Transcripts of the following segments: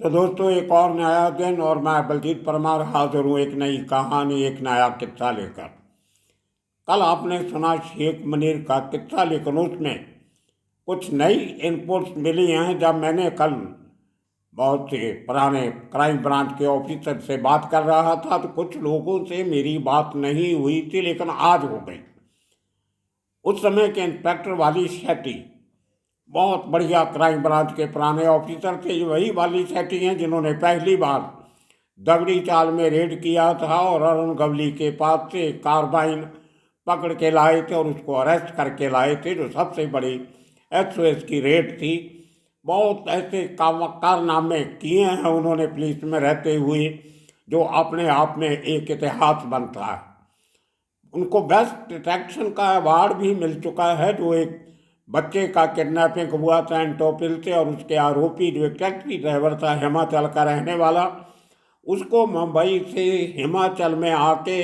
तो दोस्तों, एक और नया दिन और मैं बलजीत परमार हाजिर हूँ एक नई कहानी, एक नया किस्सा लेकर। कल आपने सुना शेख मुनीर का किस्सा, लेकिन उसमें कुछ नई इनपुट्स मिली हैं। जब मैंने कल बहुत से पुराने क्राइम ब्रांच के ऑफिसर से बात कर रहा था तो कुछ लोगों से मेरी बात नहीं हुई थी, लेकिन आज हो गई। उस समय के इंस्पेक्टर वाली शेट्टी बहुत बढ़िया क्राइम ब्रांच के पुराने ऑफिसर थे। ये वही वाली शेट्टी हैं जिन्होंने पहली बार दगड़ी चाल में रेड किया था और अरुण गवली के पास से कार्बाइन पकड़ के लाए थे और उसको अरेस्ट करके लाए थे, जो सबसे बड़ी SOS की रेड थी। बहुत ऐसे कारनामे किए हैं उन्होंने पुलिस में रहते हुए, जो अपने आप में एक इतिहास बनता है। उनको बेस्ट डिटेक्शन का अवार्ड भी मिल चुका है। जो एक बच्चे का किडनैपिंग हुआ था एंटोपिल से, और उसके आरोपी जो एक टैक्सी ड्राइवर था हिमाचल का रहने वाला, उसको मुंबई से हिमाचल में आके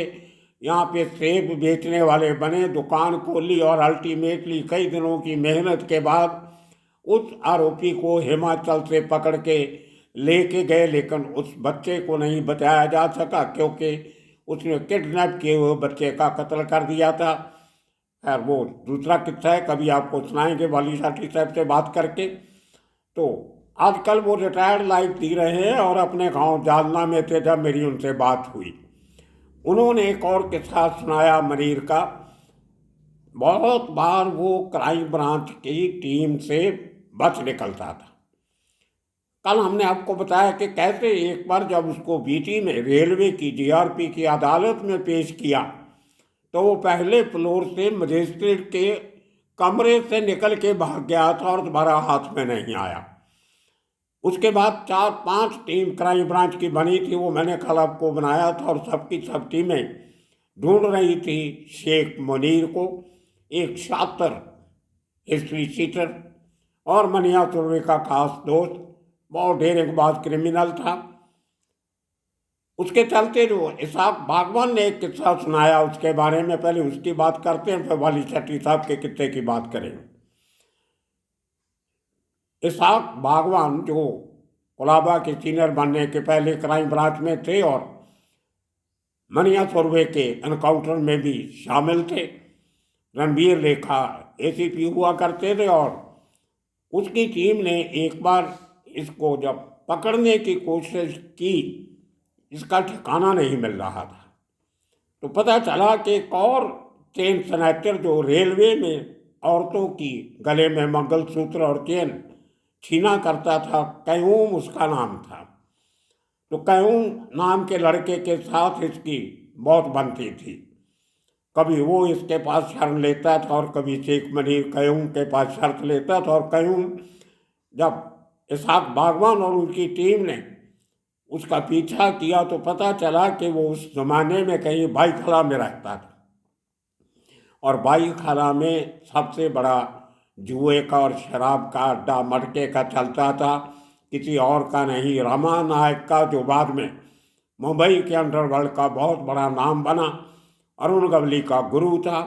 यहाँ पे सेब बेचने वाले बने, दुकान खोली और अल्टीमेटली कई दिनों की मेहनत के बाद उस आरोपी को हिमाचल से पकड़ के लेके गए। लेकिन उस बच्चे को नहीं बचाया जा सका क्योंकि उसने किडनैप किए हुए बच्चे का कत्ल कर दिया था। खैर, वो दूसरा किस्सा है, कभी आपको सुनाएंगे वाली साथी साहब से बात करके। तो आजकल वो रिटायर्ड लाइफ जी रहे हैं और अपने गांव जालना में थे जब मेरी उनसे बात हुई। उन्होंने एक और किस्सा सुनाया मुनीर का। बहुत बार वो क्राइम ब्रांच की टीम से बच निकलता था। कल हमने आपको बताया कि कैसे एक बार जब उसको बीटी में रेलवे की GRP की अदालत में पेश किया तो वो पहले फ्लोर से मजिस्ट्रेट के कमरे से निकल के भाग गया था और दोबारा हाथ में नहीं आया। उसके बाद 4-5 टीम क्राइम ब्रांच की बनी थी, वो मैंने कल आपको बनाया था, और सबकी सब टीमें ढूंढ रही थी शेख मुनीर को, एक शातिर हिस्ट्री शीटर और मनिया तुर्वे का खास दोस्त, बहुत डेरेकबाज क्रिमिनल था। उसके चलते जो इसाक बागवान ने एक किस्सा सुनाया उसके बारे में, पहले उसकी बात करते हैं फिर वाली शेट्टी साहब के किस्से की बात करेंगे। इसाक बागवान जो कोलाबा के सीनियर बनने के पहले क्राइम ब्रांच में थे और मनिया सुरवे के एनकाउंटर में भी शामिल थे। रणबीर लेखा ACP हुआ करते थे और उसकी टीम ने एक बार इसको जब पकड़ने की कोशिश की, इसका ठिकाना नहीं मिल रहा था, तो पता चला कि एक और चेन स्नैचर जो रेलवे में औरतों की गले में मंगलसूत्र और चेन छीना करता था, कयूम उसका नाम था। तो कयूम नाम के लड़के के साथ इसकी बहुत बनती थी। कभी वो इसके पास शरण लेता था और कभी शेख मुनीर कयूम के पास शर्त लेता था, और कयूम जब इसाक बागवान और उनकी टीम ने उसका पीछा किया तो पता चला कि वो उस जमाने में कहीं बाईखाला में रहता था, और बाईखाला में सबसे बड़ा जुए का और शराब का अड्डा मटके का चलता था, किसी और का नहीं, रमा नायक का, जो बाद में मुंबई के अंडरवर्ल्ड का बहुत बड़ा नाम बना। अरुण गवली का गुरु था,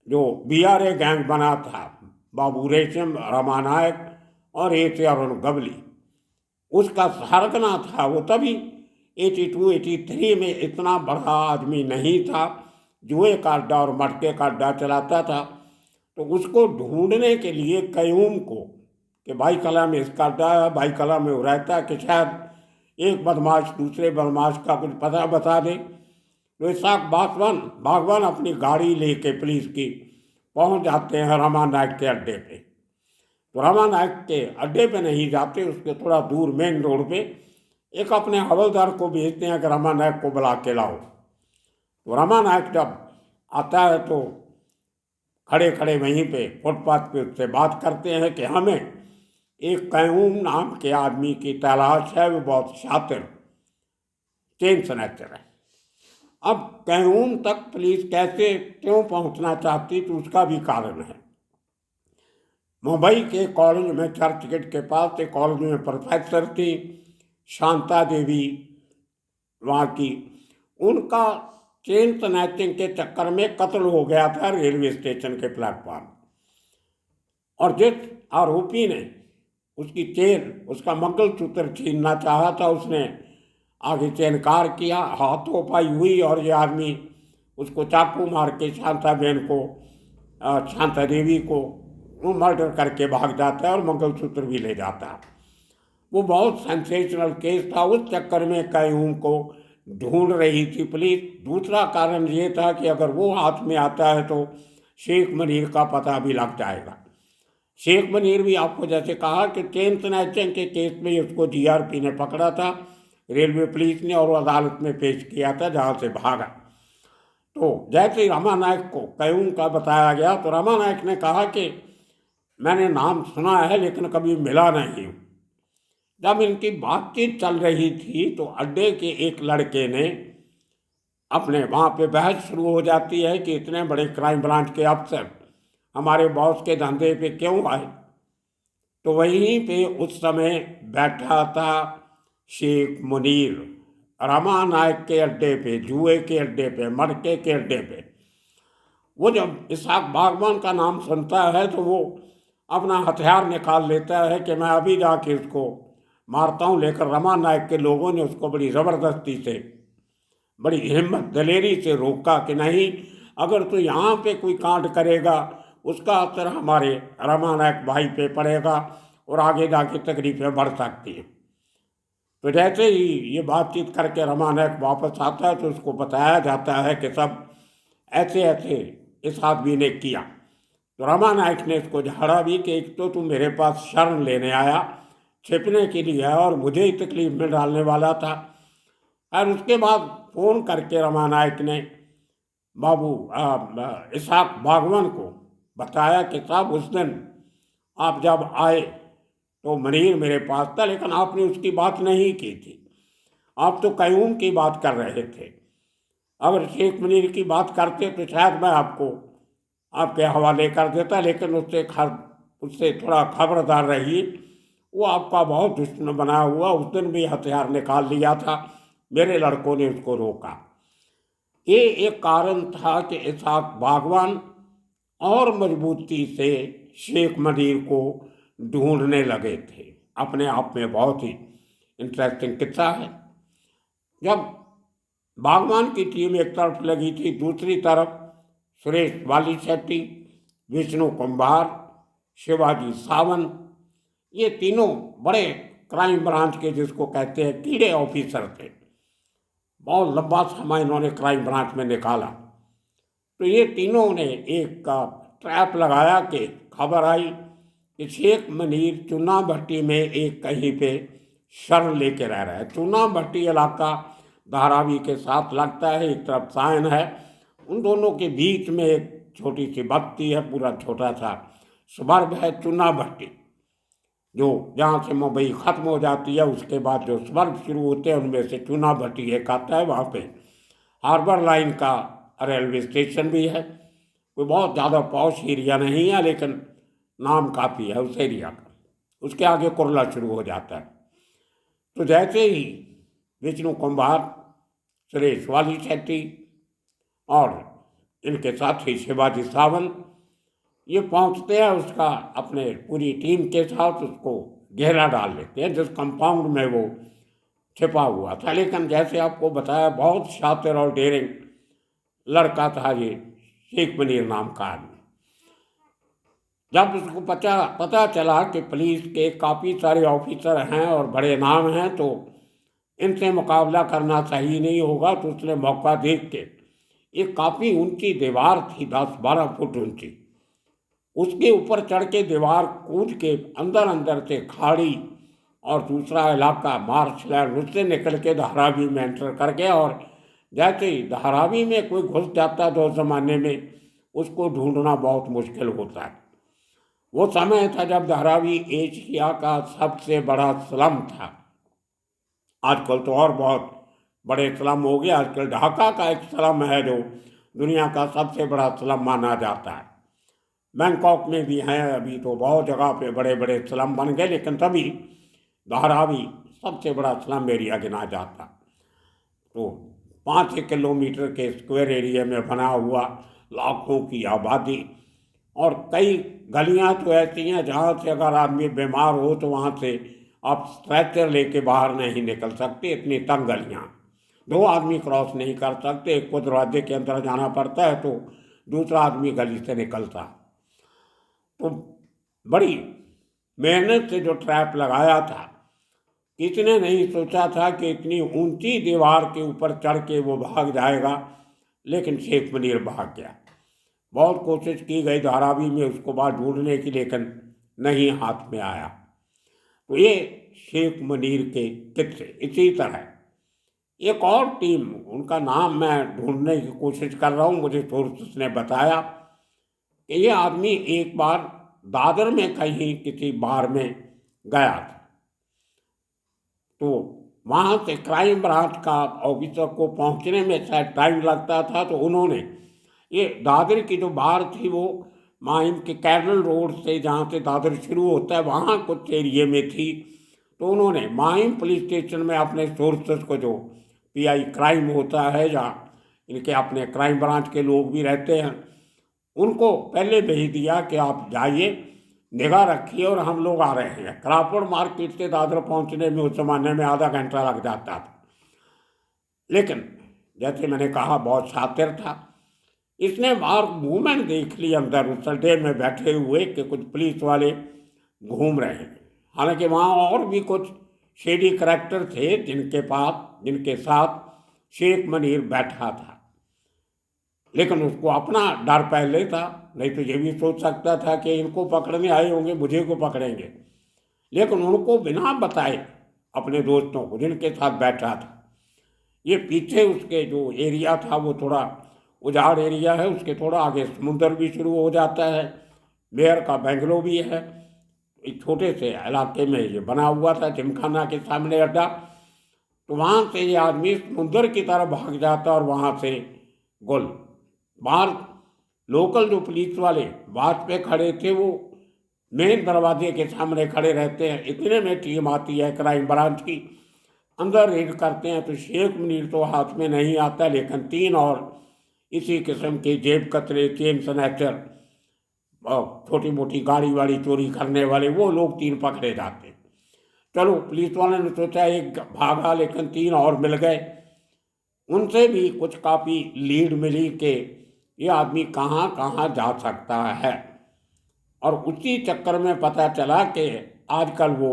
जो BRA गैंग बना था, बाबू रेशम, रमा नायक और A अरुण गवली, उसका सरगना था। वो तभी 82-83 में इतना बड़ा आदमी नहीं था, जुए का अड्डा और मटके का अड्डा चलाता था। तो उसको ढूंढने के लिए कयूम को कि भाई कला में इसका अड्डा है, भाई कला में वो रहता है, कि शायद एक बदमाश दूसरे बदमाश का कुछ पता बता दे। तो इसाक बागवान अपनी गाड़ी लेके पुलिस की पहुंच जाते हैं रमा नायक के अड्डे पे। तो रमा नायक के अड्डे पे नहीं जाते, उसके थोड़ा दूर मेन रोड पे एक अपने हवलदार को भेजते हैं कि रमा नायक को बुला के लाओ। तो रमा नायक जब आता है तो खड़े खड़े वहीं पे फुटपाथ पे उससे बात करते हैं कि हमें एक कयूम नाम के आदमी की तलाश है, वो बहुत शातिर चेन स्नैचर है। अब कयूम तक पुलिस कैसे क्यों पहुंचना चाहती, तो उसका भी कारण है। मुंबई के कॉलेज में चर्च गेट के पास एक कॉलेज में प्रोफेसर थी शांता देवी वहाँ की, उनका चेन स्नैचिंग के चक्कर में कत्ल हो गया था रेलवे स्टेशन के प्लेटफॉर्म। और जिस आरोपी ने उसकी चेन, उसका मंगलसूत्र छीनना चाहा था उसने। आगे से इनकार किया, हाथों-पाई हुई और ये आदमी उसको चाकू मार के शांताबेन को, शांता देवी को वो मर्डर करके भाग जाता है और मंगलसूत्र भी ले जाता है। वो बहुत सेंसेशनल केस था। उस चक्कर में कयूम को ढूंढ रही थी पुलिस। दूसरा कारण ये था कि अगर वो हाथ में आता है तो शेख मनीर का पता भी लग जाएगा। शेख मनीर भी आपको जैसे कहा कि चेन स्नैचिंग के केस में उसको जीआरपी ने पकड़ा था, रेलवे पुलिस ने, और अदालत में पेश किया था जहाँ से भागा। तो जैसे रमा नायक को कयूम का बताया गया तो रमा नायक ने कहा कि मैंने नाम सुना है लेकिन कभी मिला नहीं हूँ। जब इनकी बातचीत चल रही थी तो अड्डे के एक लड़के ने अपने वहाँ पे बहस शुरू हो जाती है कि इतने बड़े क्राइम ब्रांच के अफसर हमारे बॉस के धंधे पे क्यों आए। तो वहीं पे उस समय बैठा था शेख मुनीर, रमा नायक के अड्डे पे, जुए के अड्डे पे, मटके के अड्डे पे। वो जब इसहाक बागवान का नाम सुनता है तो वो अपना हथियार निकाल लेता है कि मैं अभी जाके उसको मारता हूँ। लेकर रमा नायक के लोगों ने उसको बड़ी ज़बरदस्ती से, बड़ी हिम्मत दलेरी से रोका कि नहीं, अगर तू यहाँ पे कोई कांड करेगा उसका असर हमारे रमा नायक भाई पे पड़ेगा और आगे जाके तकलीफें बढ़ सकती हैं। तो जैसे ही ये बातचीत करके रमा नायक वापस आता है तो उसको बताया जाता है कि सब ऐसे ऐसे इस आदमी ने किया। तो रमा नायक ने इसको झाड़ा भी कि एक तो तू मेरे पास शरण लेने आया, छिपने के लिए आया और मुझे ही तकलीफ में डालने वाला था। और उसके बाद फ़ोन करके रमा नायक ने बाबू इसहाक बागवान को बताया कि साहब उस दिन आप जब आए तो मनीर मेरे पास था लेकिन आपने उसकी बात नहीं की थी, आप तो कयूम की बात कर रहे थे। अगर शेख मनीर की बात करते तो शायद मैं आपको आपके हवाले कर देता, लेकिन उससे थोड़ा खबरदार रहिए, वो आपका बहुत दुश्मन बना हुआ। उस दिन भी हथियार निकाल लिया था, मेरे लड़कों ने उसको रोका। ये एक कारण था कि इसहाक बागवान और मजबूती से शेख मनीर को ढूंढने लगे थे। अपने आप में बहुत ही इंटरेस्टिंग किस्सा है। जब बागवान की टीम एक तरफ लगी थी, दूसरी तरफ सुरेश वाली शेट्टी, विष्णु कुंभार, शिवाजी सावंत, ये तीनों बड़े क्राइम ब्रांच के जिसको कहते हैं कीड़े ऑफिसर थे। बहुत लंबा समय इन्होंने क्राइम ब्रांच में निकाला। तो ये तीनों ने एक का ट्रैप लगाया कि खबर आई कि शेख मनीर चुना भट्टी में एक कहीं पे शरण लेके रह रहा है। चुना भट्टी इलाका धारावी के साथ लगता है, एक तरफ सायन है, उन दोनों के बीच में एक छोटी सी बस्ती है, पूरा छोटा सा सुबर्ग है चुना भट्टी, जो जहाँ से मुंबई ख़त्म हो जाती है उसके बाद जो सुबर्ग शुरू होते हैं उनमें से चुना भट्टी एक आता है। वहाँ पे हार्बर लाइन का रेलवे स्टेशन भी है। कोई बहुत ज़्यादा पॉश एरिया नहीं है लेकिन नाम काफ़ी है उस एरिया का। उसके आगे कुरला शुरू हो जाता है। तो जैसे ही विष्णु कुंभार, सुरेश वाली शेट्टी और इनके साथी शिवाजी सावंत ये पहुंचते हैं, उसका अपने पूरी टीम के साथ उसको घेरा डाल लेते हैं जिस कंपाउंड में वो छिपा हुआ था। लेकिन जैसे आपको बताया बहुत शातिर और डेयरिंग लड़का था ये शेख मनीर नाम का आदमी। जब उसको पता चला कि पुलिस के काफ़ी सारे ऑफिसर हैं और बड़े नाम हैं तो इनसे मुकाबला करना सही नहीं होगा, तो उसने मौका देख के, एक काफ़ी ऊंची दीवार थी 10-12 फुट ऊंची, उसके ऊपर चढ़ के दीवार कूद के अंदर अंदर से खाड़ी और दूसरा इलाका मार्च लैंड उससे निकल के धारावी में एंटर कर गया। और जैसे ही धारावी में कोई घुस जाता तो उस ज़माने में उसको ढूंढना बहुत मुश्किल होता है। वो समय था जब धारावी एशिया का सबसे बड़ा स्लम था। आजकल तो और बहुत बड़े स्लम हो गए। आजकल ढाका का एक स्लम है जो दुनिया का सबसे बड़ा स्लम माना जाता है। बैंकॉक में भी हैं, अभी तो बहुत जगह पे बड़े बड़े स्लम बन गए, लेकिन तभी धारावी सबसे बड़ा स्लम एरिया गिना जाता। तो 5 किलोमीटर के स्क्वायर एरिया में बना हुआ, लाखों की आबादी, और कई गलियां तो ऐसी हैं जहाँ से अगर आदमी बीमार हो तो वहाँ से आप स्ट्रेचर लेके बाहर नहीं निकल सकते, इतनी तंग गलियाँ। दो आदमी क्रॉस नहीं कर सकते, एक को दरवाजे के अंदर जाना पड़ता है तो दूसरा आदमी गली से निकलता। तो बड़ी मेहनत से जो ट्रैप लगाया था, किसी ने नहीं सोचा था कि इतनी ऊंची दीवार के ऊपर चढ़ के वो भाग जाएगा, लेकिन शेख मुनीर भाग गया। बहुत कोशिश की गई धारावी में उसको बाहर ढूंढने की, लेकिन नहीं हाथ में आया। तो ये शेख मुनीर के किस्से। इसी तरह एक और टीम, उनका नाम मैं ढूंढने की कोशिश कर रहा हूँ, मुझे सोर्सेस ने बताया कि ये आदमी एक बार दादर में कहीं किसी बार में गया था, तो वहाँ से क्राइम ब्रांच का ऑफिसर को पहुँचने में शायद टाइम लगता था, तो उन्होंने ये दादर की जो बार थी वो माहिम के कैरल रोड से, जहाँ से दादर शुरू होता है, वहाँ कुछ एरिए में थी। तो उन्होंने माहिम पुलिस स्टेशन में अपने सोर्सेस को, जो पीआई क्राइम होता है जहाँ इनके अपने क्राइम ब्रांच के लोग भी रहते हैं, उनको पहले भेज दिया कि आप जाइए, निगाह रखिए और हम लोग आ रहे हैं। क्राफर्ड मार्केट से दादर पहुंचने में उस जमाने में आधा घंटा लग जाता था। लेकिन जैसे मैंने कहा, बहुत शातिर था। इसने बाहर मूवमेंट देख ली अंदर उस अड्डे में बैठे हुए कि कुछ पुलिस वाले घूम रहे हैं। हालांकि वहाँ और भी कुछ शेडी करैक्टर थे जिनके साथ शेख मुनीर बैठा था, लेकिन उसको अपना डर पहले था। नहीं तो ये भी सोच सकता था कि इनको पकड़ने आए होंगे, मुझे को पकड़ेंगे। लेकिन उनको बिना बताए अपने दोस्तों को, जिनके साथ बैठा था, ये पीछे उसके जो एरिया था वो थोड़ा उजाड़ एरिया है, उसके थोड़ा आगे समुंदर भी शुरू हो जाता है, मेयर का बेंगलो भी है। एक छोटे से इलाके में ये बना हुआ था, जिमखाना के सामने अड्डा। तो वहाँ से ये आदमी समुंदर की तरफ भाग जाता और वहाँ से गोल बाहर लोकल जो पुलिस वाले बात पे खड़े थे, वो मेन दरवाजे के सामने खड़े रहते हैं। इतने में टीम आती है क्राइम ब्रांच की, अंदर रेड करते हैं। तो शेख मुनीर तो हाथ में नहीं आता, लेकिन तीन और इसी किस्म के जेब कतरे, चेन स्नैचर और छोटी मोटी गाड़ी वाड़ी चोरी करने वाले, वो लोग तीन पकड़े जाते। चलो, पुलिस वाले ने सोचा एक भागा, लेकिन तीन और मिल गए। उनसे भी कुछ काफ़ी लीड मिली कि ये आदमी कहाँ कहाँ जा सकता है। और उसी चक्कर में पता चला कि आजकल वो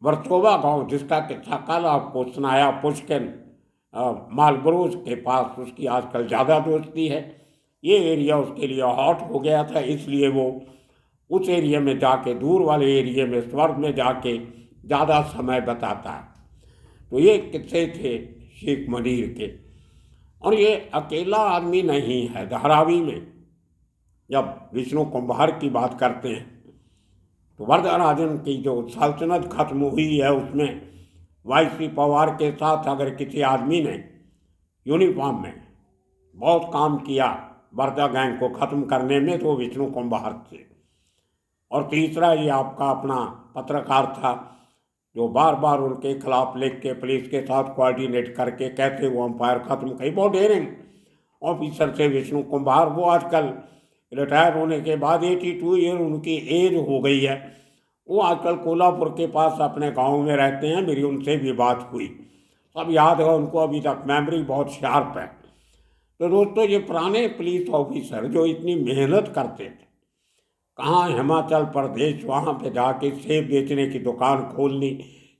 वर्सोवा गांव, जिसका किस्सा कल आपको सुनाया, पुष्किन मालब्रोज के पास उसकी आजकल ज़्यादा दोस्ती है। ये एरिया उसके लिए हॉट हो गया था, इसलिए वो उस एरिया में जाके, दूर वाले एरिया में, स्वर्ग में जाके ज़्यादा समय बताता है। तो ये किस्से थे शेख मुनीर के। और ये अकेला आदमी नहीं है। धारावी में जब विष्णु कुंभार की बात करते हैं तो वरदराजन की जो सल्तनत खत्म हुई है, उसमें वाई.सी. पवार के साथ अगर किसी आदमी ने यूनिफॉर्म में बहुत काम किया वर्धा गैंग को ख़त्म करने में, तो विष्णु कुंभार थे। और तीसरा ये आपका अपना पत्रकार था, जो बार बार उनके खिलाफ लिख के पुलिस के साथ कोऑर्डिनेट करके कैसे वो एम्पायर ख़त्म करी। बहुत डेयरिंग ऑफिसर थे विष्णु कुंभार। वो आजकल रिटायर होने के बाद 82 ईयर उनकी एज हो गई है। वो आजकल कोल्हापुर के पास अपने गांव में रहते हैं। मेरी उनसे भी बात हुई, सब याद है उनको अभी तक, मेमोरी बहुत शार्प है। तो दोस्तों, ये पुराने पुलिस ऑफिसर जो इतनी मेहनत करते थे, कहाँ हिमाचल प्रदेश, वहाँ पे जाके सेब बेचने की दुकान खोल ली,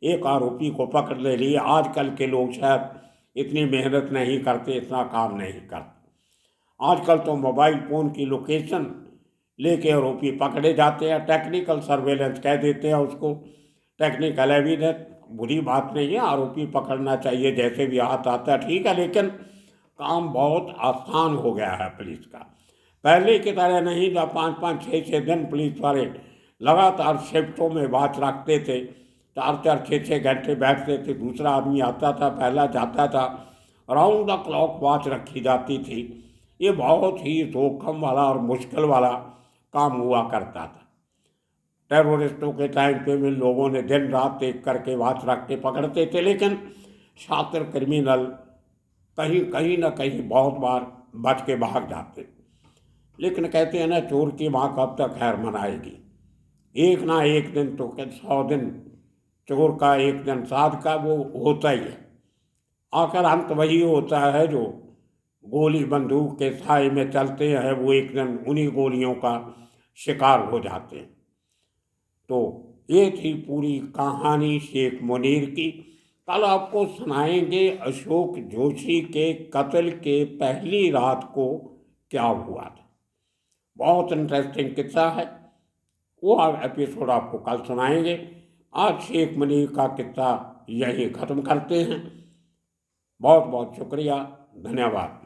एक आरोपी को पकड़ ले लिए। आजकल के लोग शायद इतनी मेहनत नहीं करते, इतना काम नहीं करते। आजकल तो मोबाइल फ़ोन की लोकेशन लेके आरोपी पकड़े जाते हैं, टेक्निकल सर्वेलेंस कह देते हैं उसको। टेक्निकल एविडेंस बुरी बात नहीं है, आरोपी पकड़ना चाहिए, जैसे भी हाथ आता है ठीक है, लेकिन काम बहुत आसान हो गया है पुलिस का। पहले की तरह नहीं, जब 5-5, 6-6 दिन पुलिस वाले लगातार शिफ्टों में वाच रखते थे, 4-4, 6-6 घंटे बैठते थे, दूसरा आदमी आता था, पहला जाता था, राउंड द क्लॉक वाच रखी जाती थी। ये बहुत ही जोखिम वाला और मुश्किल वाला काम हुआ करता था। टेररिस्टों के टाइम पे भी लोगों ने दिन रात एक करके वाच रख के पकड़ते थे, लेकिन शातिर क्रिमिनल कहीं कहीं ना कहीं बहुत बार बच के भाग जाते। लेकिन कहते हैं ना, चोर की माँ कब तक खैर मनाएगी। एक ना एक दिन तो 100 दिन चोर का, एक दिन साध का, वो होता ही है। आखिर अंत वही होता है जो गोली बंदूक के साए में चलते हैं, वो एक दिन उन्हीं गोलियों का शिकार हो जाते हैं। तो ये थी पूरी कहानी शेख मुनीर की। कल आपको सुनाएंगे अशोक जोशी के कत्ल के पहली रात को क्या हुआ था। बहुत इंटरेस्टिंग किस्सा है, वो एपिसोड आपको कल सुनाएंगे। आज शेख मुनीर का किस्सा यही ख़त्म करते हैं। बहुत बहुत शुक्रिया, धन्यवाद।